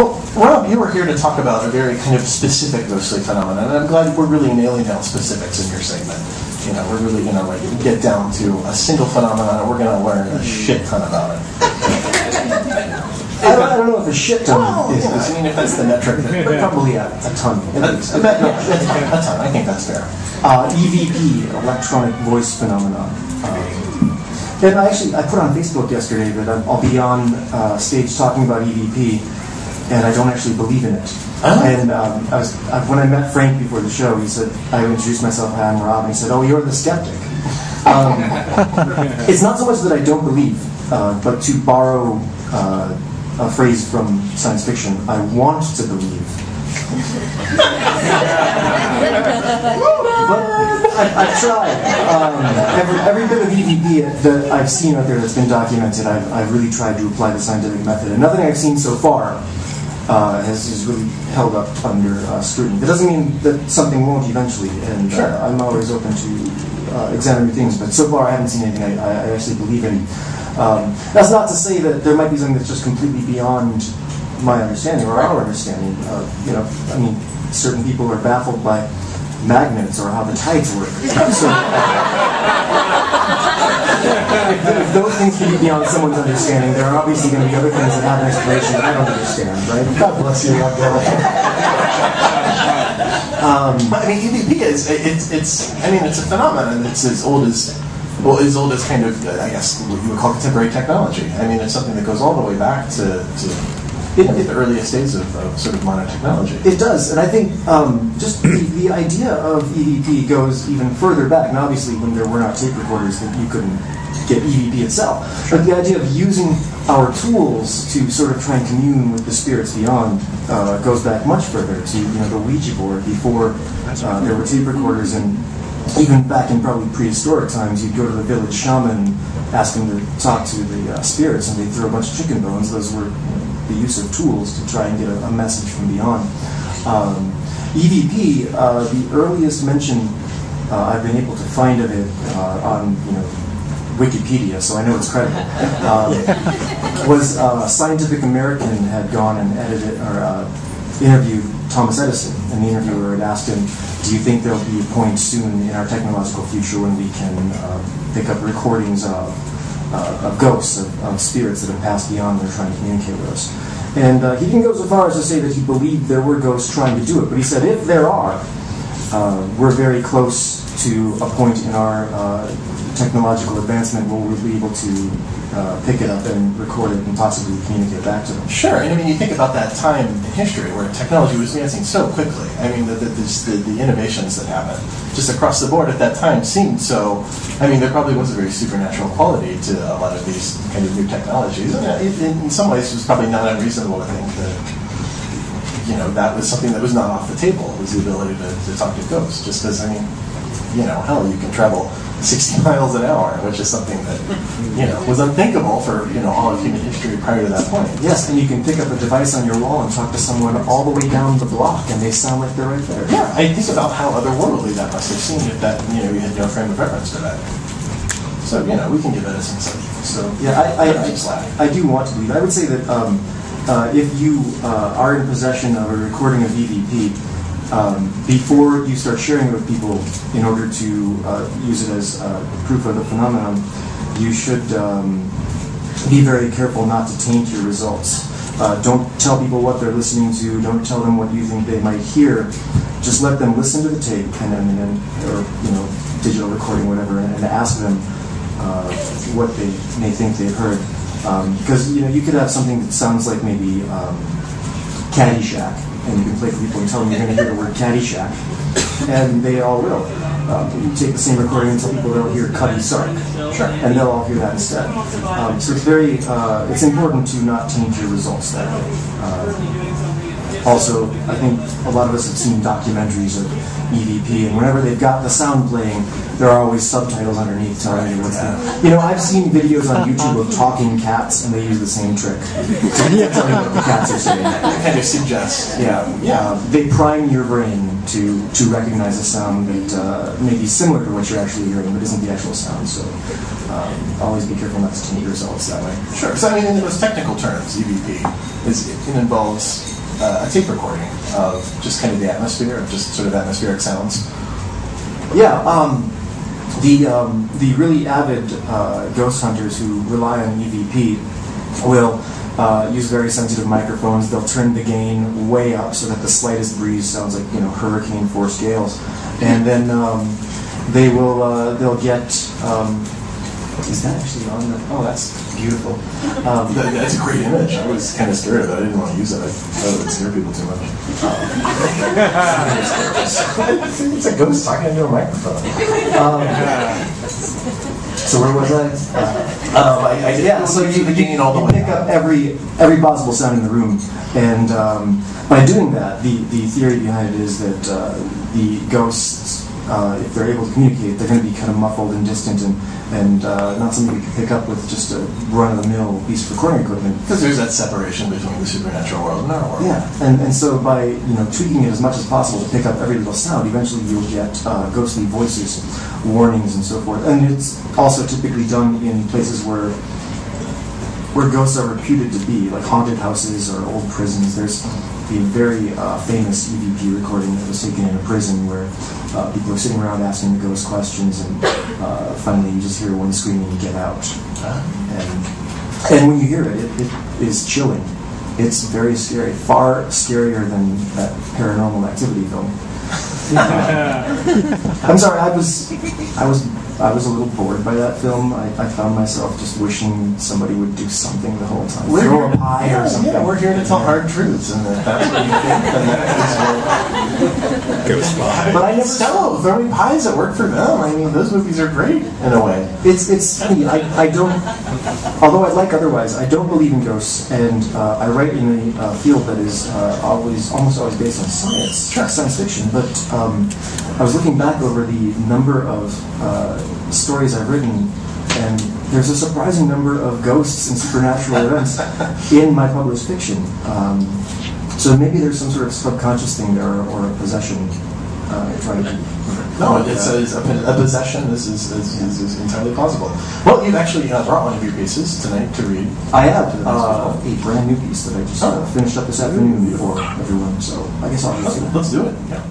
Well, Rob, you were here to talk about a very kind of specific ghostly phenomenon, and I'm glad we're really nailing down specifics in your segment. You know, we're really going to like get down to a single phenomenon, and we're going to learn a shit ton about it. I don't know if a shit ton is. I mean, if that's the metric, probably a ton. A ton. I think that's fair. EVP, electronic voice phenomenon. And I put on Facebook yesterday that I'll be on stage talking about EVP, and I don't actually believe in it. And when I met Frank before the show, he said, I introduced myself, hi, I'm Rob, and he said, oh, you're the skeptic. It's not so much that I don't believe, but to borrow a phrase from science fiction, I want to believe. But I've tried. Every bit of EVP that I've seen out there that's been documented, I've really tried to apply the scientific method. And nothing I've seen so far has really held up under scrutiny. That doesn't mean that something won't eventually, and I'm always open to examine new things, but so far I haven't seen anything I actually believe in. That's not to say that there might be something that's just completely beyond my understanding or our understanding. You know, I mean, certain people are baffled by magnets or how the tides work. So, if those things can be beyond someone's understanding, there are obviously going to be other things that have an explanation that I don't understand, right? God bless you, Rob Callahan. I mean, EVP is it's a phenomenon. It's as old as kind of I guess what you would call contemporary technology. I mean, it's something that goes all the way back to the earliest days of sort of modern technology. It does, and I think just the idea of EVP goes even further back. And obviously, when there were not tape recorders, that you couldn't get EVP itself. But the idea of using our tools to sort of try and commune with the spirits beyond goes back much further to the Ouija board before there were tape recorders, and even back in probably prehistoric times, you'd go to the village shaman, ask him to talk to the spirits, and they'd throw a bunch of chicken bones. Those were the use of tools to try and get a message from beyond. EVP, the earliest mention I've been able to find of it on Wikipedia, so I know it's credible, was Scientific American had gone and edited or interviewed Thomas Edison, and the interviewer had asked him, do you think there'll be a point soon in our technological future when we can pick up recordings of ghosts, of spirits that have passed beyond and are trying to communicate with us? And he didn't go so far as to say that he believed there were ghosts trying to do it, but he said if there are, we're very close to a point in our technological advancement where we'll be able to pick it up and record it and possibly communicate back to them. Sure, and I mean, you think about that time in history where technology was advancing so quickly. I mean, the innovations that happened just across the board at that time seemed so. I mean, there probably was a very supernatural quality to a lot of these kind of new technologies. And in some ways, it was probably not unreasonable to think that that was something that was not off the table, was the ability to talk to ghosts. Just as, I mean, hell, you can travel 60 miles an hour, which is something that was unthinkable for all of human history prior to that point. Yes, and you can pick up a device on your wall and talk to someone all the way down the block, and they sound like they're right there. Yeah, I think about how otherworldly that must have seemed if that you had no frame of reference for that. So we can give that a sense of. So yeah, I do want to believe. I would say that if you are in possession of a recording of EVP, before you start sharing it with people in order to use it as proof of the phenomenon, you should be very careful not to taint your results. Don't tell people what they're listening to. Don't tell them what you think they might hear. Just let them listen to the tape or digital recording, whatever, and ask them what they may think they've heard. Because you could have something that sounds like maybe Caddyshack, and you can play for people and tell them you're going to hear the word Caddyshack, and they all will. You take the same recording and tell people they'll hear Cuddy Sark, and they'll all hear that instead. So it's important to not taint your results that way. Also, I think a lot of us have seen documentaries of EVP, and whenever they've got the sound playing, there are always subtitles underneath telling you what's there. I've seen videos on YouTube of talking cats, and they use the same trick to tell you what the cats are saying. Kind of suggest. They prime your brain to recognize a sound that may be similar to what you're actually hearing, but isn't the actual sound. So always be careful not to taint your results that way. Sure. So I mean, in those technical terms, EVP it involves a tape recording of just kind of the atmosphere, of just sort of atmospheric sounds? Yeah, the really avid ghost hunters who rely on EVP will use very sensitive microphones. They'll turn the gain way up so that the slightest breeze sounds like hurricane force gales, and then they'll get. Is that actually on the? Oh, that's beautiful. That's a great image. I was kind of scared of it. I didn't want to use it. I thought it would scare people too much. It's a ghost talking into a microphone. So where was I? So you gain all the way pick up every possible sound in the room, and by doing that, the theory behind it is that the ghosts, if they're able to communicate, they're going to be kind of muffled and distant and not something you can pick up with just a run-of-the-mill piece of recording equipment. Because there's that separation between the supernatural world and our world. Yeah, and so by tweaking it as much as possible to pick up every little sound, eventually you'll get ghostly voices, warnings, and so forth. And it's also typically done in places where ghosts are reputed to be, like haunted houses or old prisons. There's the very famous EVP recording that was taken in a prison where people are sitting around asking the ghost questions, and finally you just hear one scream and you get out. And when you hear it, it is chilling. It's very scary, far scarier than that Paranormal Activity film. I'm sorry, I was a little bored by that film. I found myself just wishing somebody would do something the whole time. Throw a pie or something. Yeah, we're here to tell hard truths, and if that's what you think, then that is Ghost pie. But I never Stello throwing pies that work for them. I mean, those movies are great in a way. It's funny. I don't. Although I like otherwise, I don't believe in ghosts, and I write in a field that is almost always based on science, science fiction. But I was looking back over the number of stories I've written, and there's a surprising number of ghosts and supernatural events in my published fiction. So maybe there's some sort of subconscious thing there, or a possession. Trying to it's a possession. This is entirely plausible. Well, you've actually brought one of your pieces tonight to read. I have a brand new piece that I just finished up this afternoon for everyone. So I guess I'll just let's do it. Yeah.